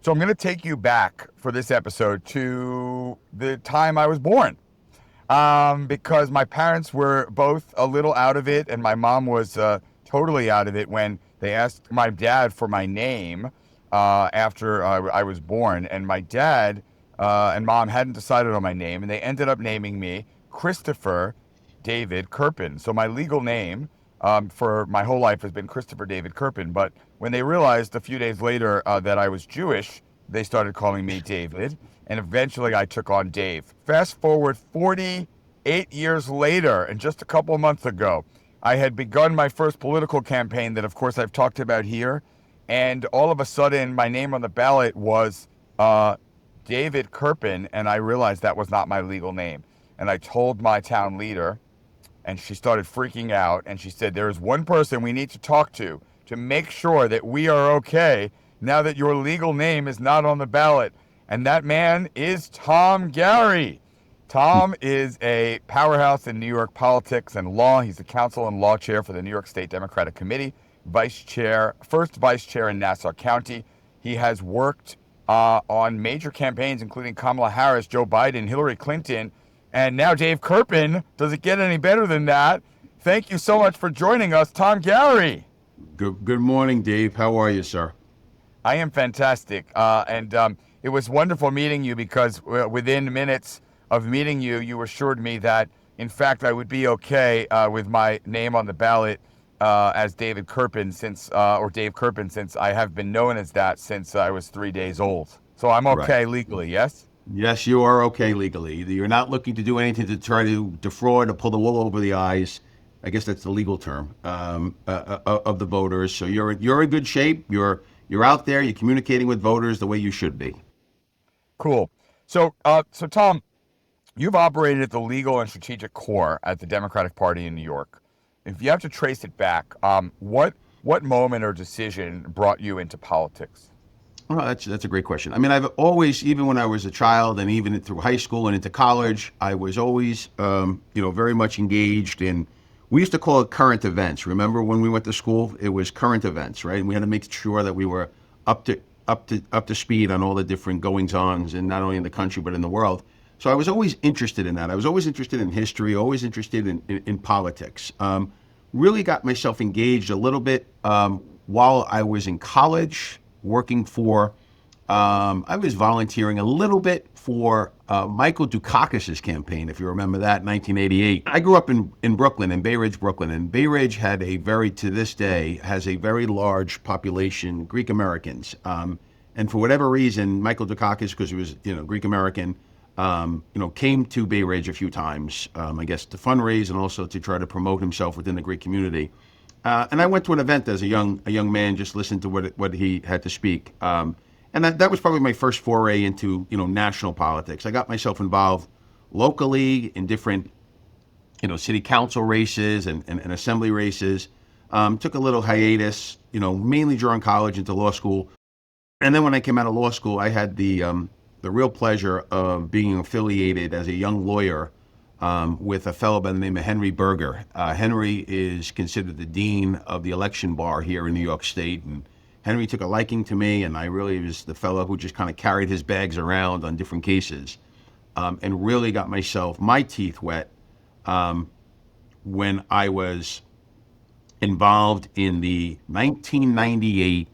So I'm going to take you back for this episode to the time I was born, because my parents were both a little out of it, and my mom was totally out of it when they asked my dad for my name after I was born. And my dad and mom hadn't decided on my name, and they ended up naming me Christopher David Kerpen. So my legal name for my whole life has been Christopher David Kerpen. But when they realized a few days later that I was Jewish, they started calling me David, and eventually I took on Dave. Fast forward 48 years later, and just a couple of months ago, I had begun my first political campaign that, of course, I've talked about here. And all of a sudden, my name on the ballot was David Kerpen, and I realized that was not my legal name. And I told my town leader, and she started freaking out. And she said, "There is one person we need to talk to make sure that we are okay now that your legal name is not on the ballot." And that man is Tom Garry. Tom is a powerhouse in New York politics and law. He's the counsel and law chair for the New York State Democratic Committee, vice chair, first vice chair in Nassau County. He has worked on major campaigns, including Kamala Harris, Joe Biden, Hillary Clinton, and now Dave Kerpen. Does it get any better than that? Thank you so much for joining us, Tom Garry. Good morning, Dave. How are you, sir? I am fantastic. And it was wonderful meeting you because within minutes of meeting you, you assured me that, in fact, I would be okay with my name on the ballot as David Kerpen or Dave Kerpen, since I have been known as that since I was 3 days old. So I'm Right. okay legally, yes? Yes, you are okay legally. You're not looking to do anything to try to defraud or pull the wool over the eyes. I guess that's the legal term of the voters. So you're in good shape. You're out there. You're communicating with voters the way you should be. Cool. So Tom, you've operated at the legal and strategic core at the Democratic Party in New York. If you have to trace it back, what moment or decision brought you into politics? Oh, that's a great question. I mean, I've always, even when I was a child, and even through high school and into college, I was always, very much engaged in. We used to call it current events. Remember when we went to school? It was current events, right? And we had to make sure that we were up to speed on all the different goings-ons, and not only in the country but in the world. So I was always interested in that. I was always interested in history, always interested in politics. Really got myself engaged a little bit while I was in college, working for, I was volunteering a little bit for Michael Dukakis's campaign, if you remember that, 1988. I grew up in Brooklyn, in Bay Ridge, Brooklyn, and Bay Ridge had to this day, has a very large population, Greek Americans. And for whatever reason, Michael Dukakis, because he was, Greek American, came to Bay Ridge a few times, I guess to fundraise and also to try to promote himself within the Greek community. And I went to an event as a young man, just listened to what he had to speak. And that was probably my first foray into, national politics. I got myself involved locally in different, city council races and assembly races. Took a little hiatus, mainly during college into law school. And then when I came out of law school, I had the real pleasure of being affiliated as a young lawyer with a fellow by the name of Henry Berger. Henry is considered the dean of the election bar here in New York State, and Henry took a liking to me, and I really was the fellow who just kind of carried his bags around on different cases, and really got my teeth wet when I was involved in the 1998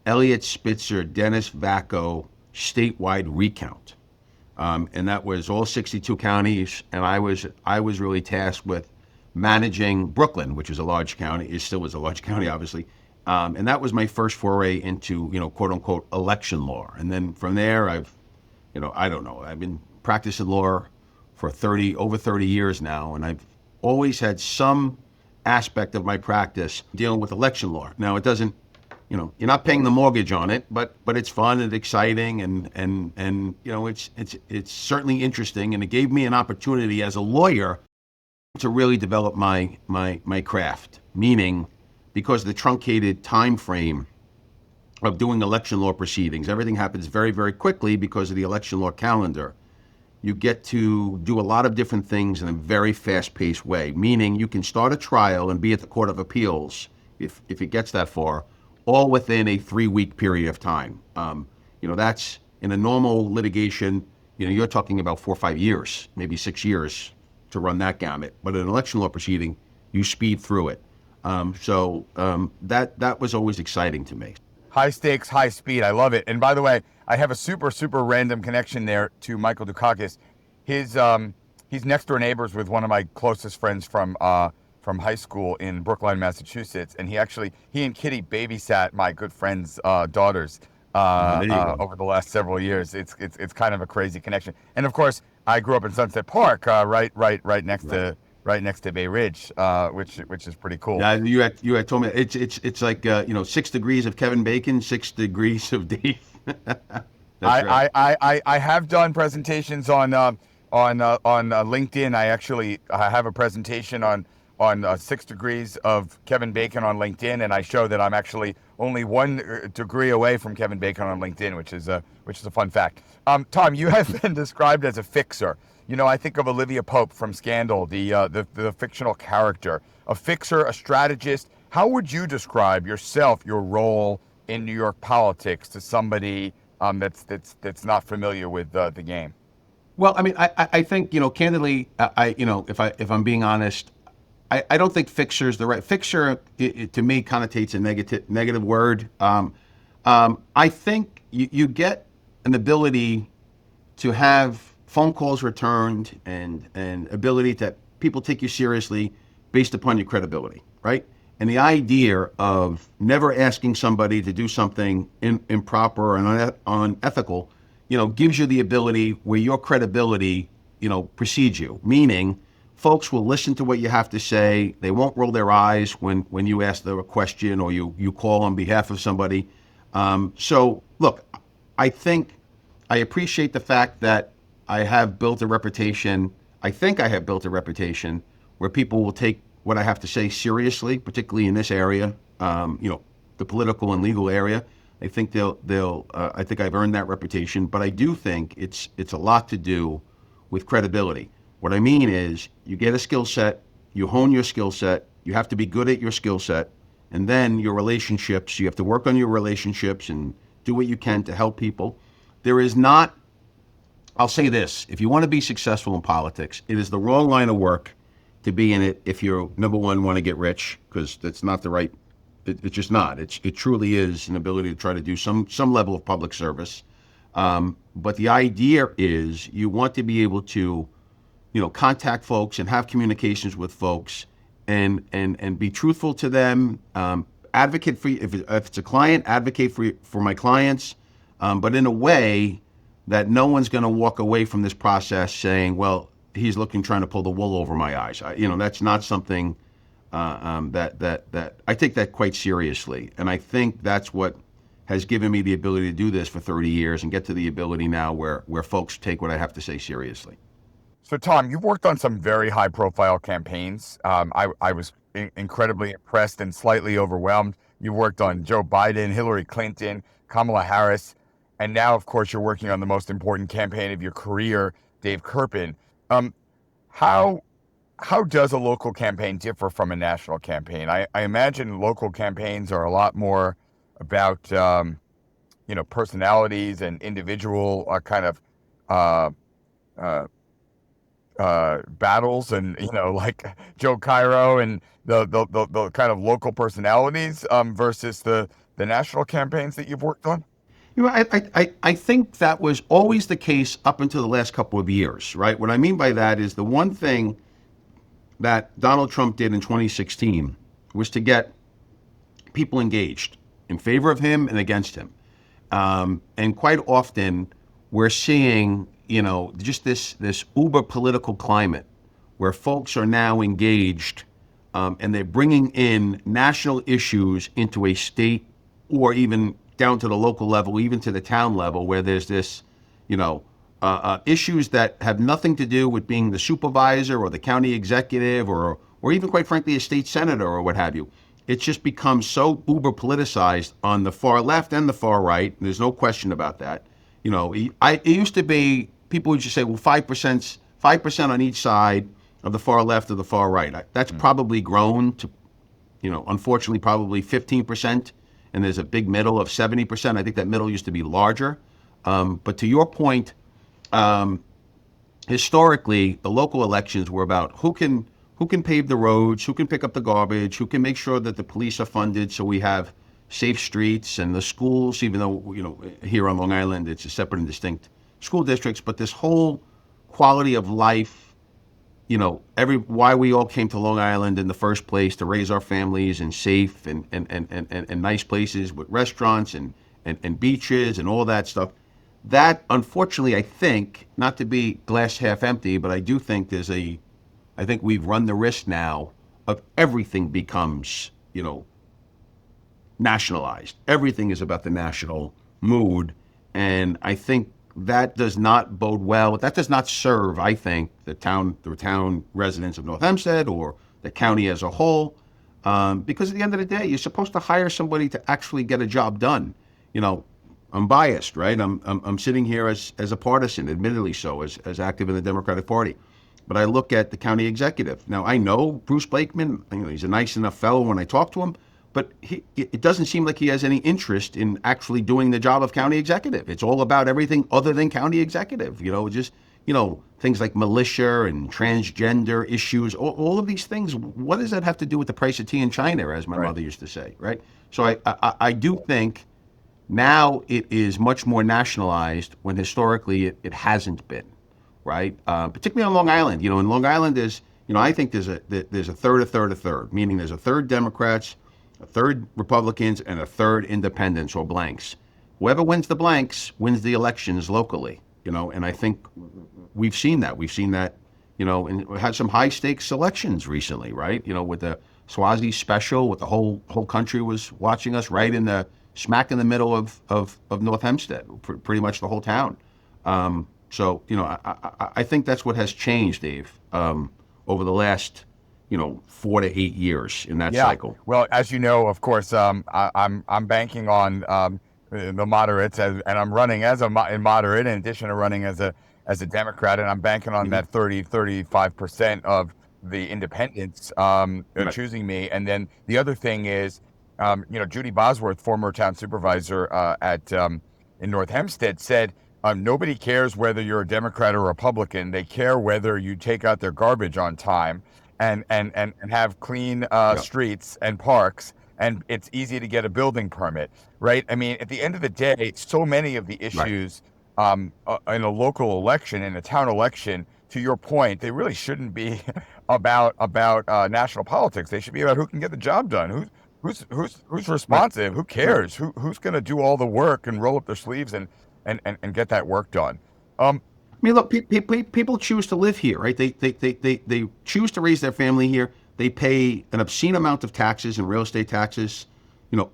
Elliot Spitzer Dennis Vacco statewide recount. And that was all 62 counties, and I was really tasked with managing Brooklyn, which is a large county. It still is a large county, obviously. And that was my first foray into, quote unquote, election law. And then from there, I don't know, I've been practicing law for over 30 years now, and I've always had some aspect of my practice dealing with election law. Now, it doesn't, you're not paying the mortgage on it, but it's fun and exciting, and it's certainly interesting, and it gave me an opportunity as a lawyer to really develop my craft. Meaning, because the truncated time frame of doing election law proceedings, everything happens very, very quickly because of the election law calendar. You get to do a lot of different things in a very fast-paced way. Meaning, you can start a trial and be at the Court of Appeals if it gets that far, all within a 3-week period of time. That's in a normal litigation, you're talking about 4 or 5 years, maybe 6 years to run that gamut. But in an election law proceeding, you speed through it. That was always exciting to me. High stakes, high speed. I love it. And by the way, I have a super random connection there to Michael Dukakis. He's next door neighbors with one of my closest friends from high school in Brookline, Massachusetts, and he and Kitty babysat my good friend's daughters over the last several years. It's kind of a crazy connection. And of course, I grew up in Sunset Park, right next to Bay Ridge, which is pretty cool. Yeah, you had told me it's like 6 degrees of Kevin Bacon, 6 degrees of Dave. I have done presentations on LinkedIn. I have a presentation on 6 degrees of Kevin Bacon on LinkedIn, and I show that I'm actually only 1 degree away from Kevin Bacon on LinkedIn, which is a fun fact. Tom, you have been described as a fixer. I think of Olivia Pope from Scandal, the fictional character, a fixer, a strategist. How would you describe yourself, your role in New York politics, to somebody that's not familiar with the game? Well, I mean, I think candidly, if I'm being honest, I don't think fixer is the right fixer. It to me connotates a negative word. I think you get an ability to have phone calls returned and ability that people take you seriously based upon your credibility, right? And the idea of never asking somebody to do something improper or unethical, gives you the ability where your credibility, precedes you. Meaning, folks will listen to what you have to say. They won't roll their eyes when you ask them a question or you call on behalf of somebody. So, look, I think I appreciate the fact that I have built a reputation. I think I have built a reputation where people will take what I have to say seriously, particularly in this area, the political and legal area. I think I think I've earned that reputation, but I do think it's a lot to do with credibility. What I mean is, you get a skill set, you hone your skill set, you have to be good at your skill set, and then your relationships, you have to work on your relationships and do what you can to help people. I'll say this, if you want to be successful in politics, it is the wrong line of work to be in it if you're, number one, want to get rich, because that's not the right, it's just not. It truly is an ability to try to do some level of public service. But the idea is you want to be able to, contact folks and have communications with folks and be truthful to them, advocate for you. If it's a client, advocate for my clients, but in a way that no one's going to walk away from this process saying, well, he's trying to pull the wool over my eyes. That's not something that I take that quite seriously. And I think that's what has given me the ability to do this for 30 years and get to the ability now where folks take what I have to say seriously. So, Tom, you've worked on some very high-profile campaigns. I was incredibly impressed and slightly overwhelmed. You worked on Joe Biden, Hillary Clinton, Kamala Harris, and now, of course, you're working on the most important campaign of your career, Dave Kerpen. How does a local campaign differ from a national campaign? I imagine local campaigns are a lot more about, personalities and individual kind of battles, and like Joe Cairo and the kind of local personalities versus the national campaigns that you've worked on. I think that was always the case up until the last couple of years, right? What I mean by that is the one thing that Donald Trump did in 2016 was to get people engaged in favor of him and against him. And quite often we're seeing, just this uber political climate where folks are now engaged and they're bringing in national issues into a state or even down to the local level, even to the town level, where there's this, issues that have nothing to do with being the supervisor or the county executive or even, quite frankly, a state senator or what have you. It's just become so uber politicized on the far left and the far right. And there's no question about that. It used to be, people would just say, well, 5% on each side of the far left or the far right. That's probably grown to, unfortunately, probably 15%. And there's a big middle of 70%. I think that middle used to be larger. But to your point, um, historically, the local elections were about who can pave the roads, who can pick up the garbage, who can make sure that the police are funded so we have safe streets and the schools, even though, here on Long Island, it's a separate and distinct school districts, but this whole quality of life, every why we all came to Long Island in the first place to raise our families in safe and nice places with restaurants and beaches and all that stuff. That, unfortunately, I think, not to be glass half empty, but I do think I think we've run the risk now of everything becomes, nationalized. Everything is about the national mood. And I think that does not bode well. That does not serve, I think, the town residents of North Hempstead or the county as a whole. Because at the end of the day, you're supposed to hire somebody to actually get a job done. I'm biased, right? I'm sitting here as a partisan, admittedly so, as active in the Democratic Party. But I look at the county executive. Now, I know Bruce Blakeman, he's a nice enough fellow when I talk to him, but it doesn't seem like he has any interest in actually doing the job of county executive. It's all about everything other than county executive, things like militia and transgender issues, all of these things. What does that have to do with the price of tea in China, as my mother used to say, right? So I do think now it is much more nationalized when historically it hasn't been, right? Particularly on Long Island. In Long Island I think there's a third, meaning there's a third Democrats, a third Republicans, and a third independents or blanks. Whoever wins the blanks wins the elections locally, and I think we've seen that. And we had some high stakes elections recently, right? With the Swazi special, with the whole country was watching us right in the smack in the middle of North Hempstead, pretty much the whole town. So, I think that's what has changed, Dave, over the last, 4 to 8 years in that cycle. Well, as you know, of course, I'm banking on the moderates, and I'm running as a moderate in addition to running as a Democrat, and I'm banking on that 35% of the independents choosing me. And then the other thing is, Judy Bosworth, former town supervisor in North Hempstead, said, nobody cares whether you're a Democrat or Republican. They care whether you take out their garbage on time and have clean streets and parks, and it's easy to get a building permit, right? I mean, at the end of the day, so many of the issues in a local election, in a town election, to your point, they really shouldn't be about national politics. They should be about who can get the job done, who's responsive, who cares, who's going to do all the work and roll up their sleeves and get that work done. Look, people choose to live here, right? They choose to raise their family here. They pay an obscene amount of taxes and real estate taxes,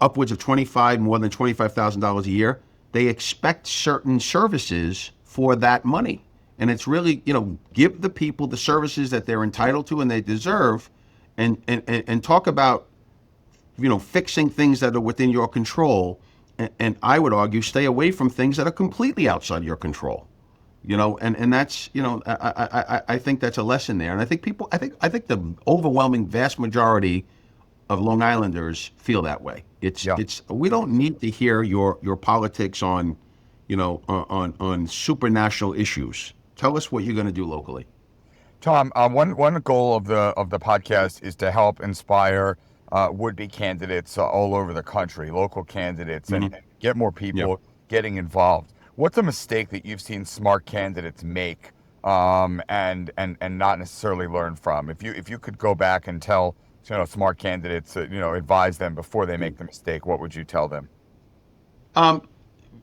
upwards of more than $25,000 a year. They expect certain services for that money. And it's really, give the people the services that they're entitled to and they deserve, and talk about, fixing things that are within your control. And I would argue, stay away from things that are completely outside your control. And that's, I think that's a lesson there. And I think I think the overwhelming vast majority of Long Islanders feel that way. We don't need to hear your politics on supranational issues. Tell us what you're going to do locally. Tom, one goal of the podcast is to help inspire would-be candidates all over the country, local candidates, and get more people getting involved. What's a mistake that you've seen smart candidates make and not necessarily learn from? If you could go back and tell smart candidates, advise them before they make the mistake, what would you tell them?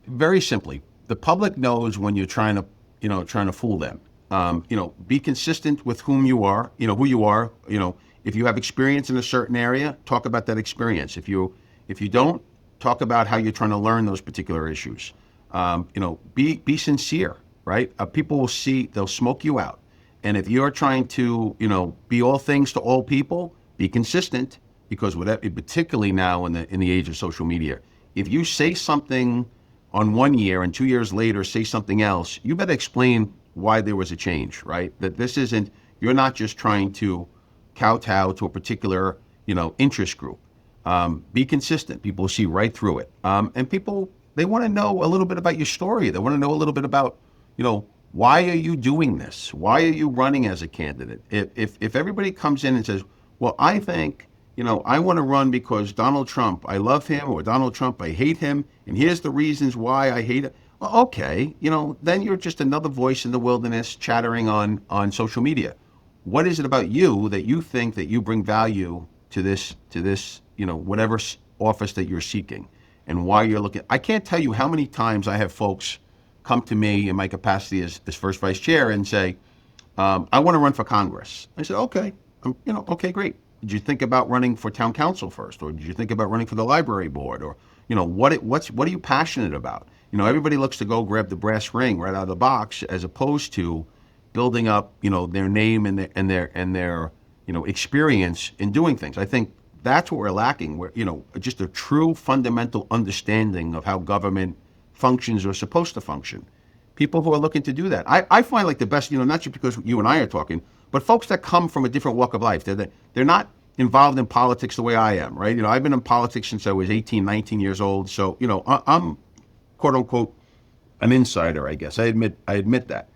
Very simply, the public knows when you're trying to fool them. Be consistent with who you are. If you have experience in a certain area, talk about that experience. If you don't, talk about how you're trying to learn those particular issues. Be sincere, right? People will see, they'll smoke you out. And if you're trying to, be all things to all people, be consistent, because particularly now in the age of social media, if you say something on 1 year and 2 years later say something else, you better explain why there was a change, right? That you're not just trying to kowtow to a particular, interest group. Be consistent. People see right through it. And people they want to know a little bit about your story. They want to know a little bit about, why are you doing this? Why are you running as a candidate? If everybody comes in and says, well, I think, I want to run because Donald Trump, I love him, or Donald Trump, I hate him, and here's the reasons why I hate it. Well, okay, then you're just another voice in the wilderness chattering on social media. What is it about you that you think that you bring value to this, whatever office that you're seeking, and why you're looking? I can't tell you how many times I have folks come to me in my capacity as first vice chair and say, I want to run for Congress. I said, okay, okay, great. Did you think about running for town council first, or did you think about running for the library board, or what are you passionate about? Everybody looks to go grab the brass ring right out of the box, as opposed to building up their name and their experience in doing things. I think that's what we're lacking. Where just a true fundamental understanding of how government functions or supposed to function. People who are looking to do that. I find like the best, not just because you and I are talking, but folks that come from a different walk of life. They're not involved in politics the way I am, right? I've been in politics since I was 18, 19 years old. So, I'm quote unquote an insider, I guess. I admit that.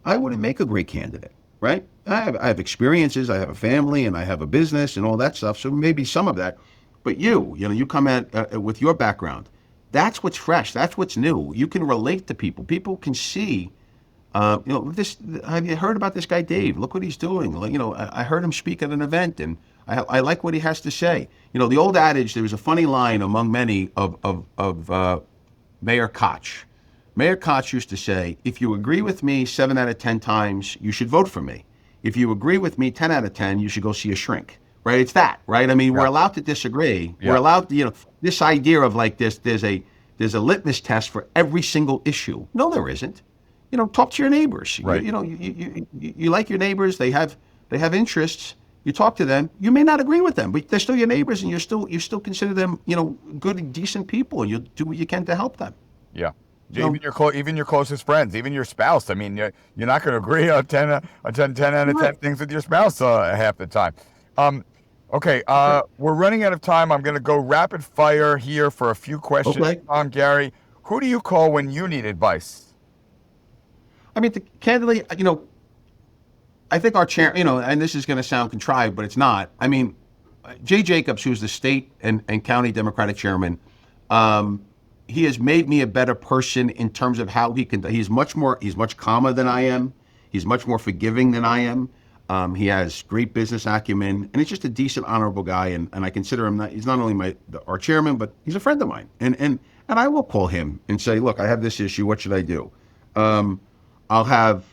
I wouldn't make a great candidate, right? I have experiences, I have a family, and I have a business and all that stuff. So maybe some of that. But you come at with your background. That's what's fresh. That's what's new. You can relate to people. People can see, this. Have you heard about this guy, Dave? Look what he's doing. I heard him speak at an event, and I like what he has to say. The old adage. There was a funny line among many of Mayor Koch. Mayor Koch used to say, "If you agree with me 7 out of 10 times, you should vote for me. If you agree with me 10 out of 10, you should go see a shrink." Right? It's that, right? I mean, we're allowed to disagree. Yeah. We're allowed to, this idea of like there's a litmus test for every single issue. No, there isn't. Talk to your neighbors. Right. You like your neighbors. They have interests. You talk to them. You may not agree with them, but they're still your neighbors, and you still consider them, good and decent people, and you do what you can to help them. Yeah. Even your closest friends, even your spouse. I mean, you're not going to agree on 10 out of 10 things with your spouse half the time. Okay, we're running out of time. I'm going to go rapid fire here for a few questions. Okay. Tom Garry, who do you call when you need advice? I mean, candidly, I think our chair, and this is going to sound contrived, but it's not. I mean, Jay Jacobs, who's the state and county Democratic chairman, he has made me a better person in terms of how he's much calmer than I am. He's much more forgiving than I am. He has great business acumen, and he's just a decent, honorable guy. And I consider him he's not only our chairman, but he's a friend of mine. And I will call him and say, look, I have this issue. What should I do? I'll have,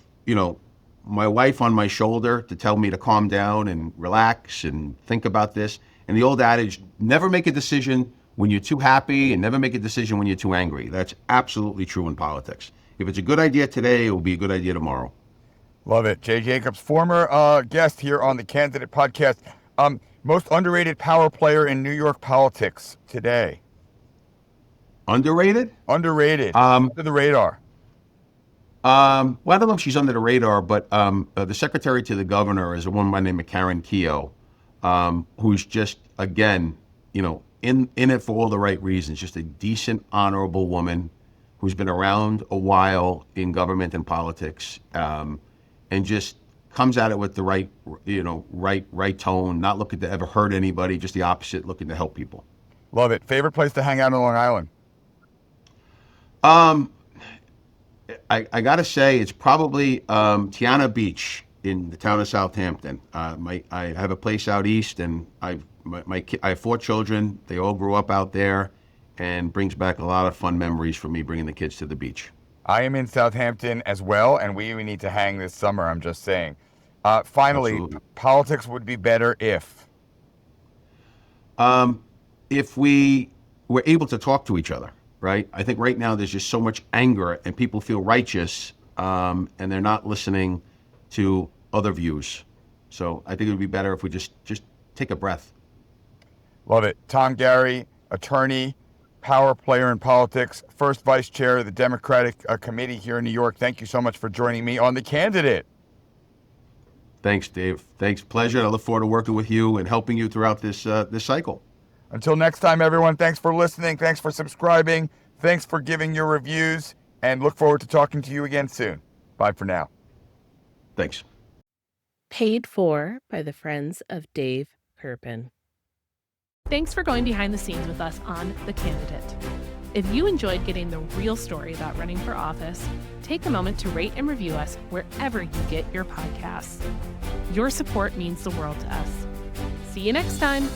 my wife on my shoulder to tell me to calm down and relax and think about this. And the old adage, never make a decision when you're too happy and never make a decision when you're too angry. That's absolutely true in politics. If it's a good idea today, it will be a good idea tomorrow. Love it. Jay Jacobs, former guest here on the Candidate Podcast. Most underrated power player in New York politics today. Underrated? Underrated. Under the radar. Well, I don't know if she's under the radar, but the secretary to the governor is a woman by the name of Karen Keogh, who's just, again, in it for all the right reasons. Just a decent, honorable woman who's been around a while in government and politics. And just comes at it with the right tone, not looking to ever hurt anybody, just the opposite, looking to help people. Love it. Favorite place to hang out on Long Island? I got to say it's probably Tiana Beach in the town of Southampton. I have a place out east, and I have 4 children. They all grew up out there, and brings back a lot of fun memories for me bringing the kids to the beach. I am in Southampton as well, and we need to hang this summer, I'm just saying. Finally, absolutely. Politics would be better if we were able to talk to each other, right? I think right now there's just so much anger, and people feel righteous, and they're not listening to other views. So I think it would be better if we just take a breath. Love it. Tom Garry, attorney, power player in politics, first vice chair of the Democratic Committee here in New York. Thank you so much for joining me on The Candidate. Thanks, Dave. Thanks. Pleasure. I look forward to working with you and helping you throughout this cycle. Until next time, everyone, thanks for listening. Thanks for subscribing. Thanks for giving your reviews, and look forward to talking to you again soon. Bye for now. Thanks. Paid for by the Friends of Dave Kerpen. Thanks for going behind the scenes with us on The Candidate. If you enjoyed getting the real story about running for office, take a moment to rate and review us wherever you get your podcasts. Your support means the world to us. See you next time.